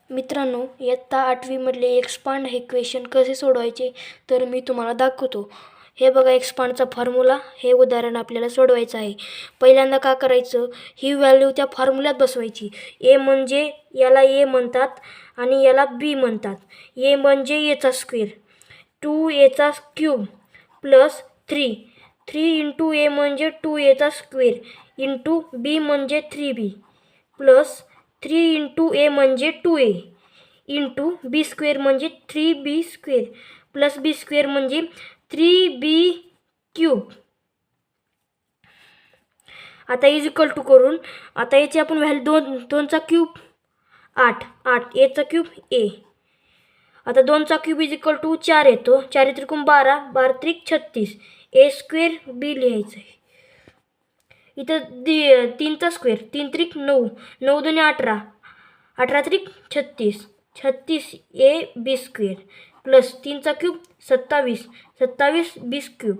मित्रांनो, इयत्ता 8वीमधले एक्सपांड हे क्वेश्चन कसे सोडवायचे तर मी तुम्हाला दाखवतो. हे बघा एक्सपांडचा फॉर्म्युला. हे उदाहरण आपल्याला सोडवायचं आहे. पहिल्यांदा काय करायचं, ही व्हॅल्यू त्या फॉर्म्युल्यात बसवायची. ए म्हणजे याला ए म्हणतात आणि याला बी म्हणतात. ए म्हणजे एचा square, 2a cube plus 3 into A म्हणजे 2a स्क्वेअर इंटू बी म्हणजे 3b प्लस 3 इंटू ए म्हणजे 2a इंटू बी स्क्वेअर म्हणजे 3b स्क्वेअर प्लस बी स्क्वेअर म्हणजे 3b क्यूब. आता इज इक्वल टू करून आता याची आपण व्हॅल्यू 2चा क्यूब 8 एचा क्यूब ए. आता 2चा क्यूब इज इक्वल टू 4 येतो. 4 त्रिकोण 12 त्रिक 36 ए स्क्वेअर बी लिहायचं आहे. इथं 3चा स्क्वेअर 3 त्रिक 9 9 दुने 18 त्रिक 36 ए बी स्क्वेअर प्लस 3चा क्यूब 27 बी क्यूब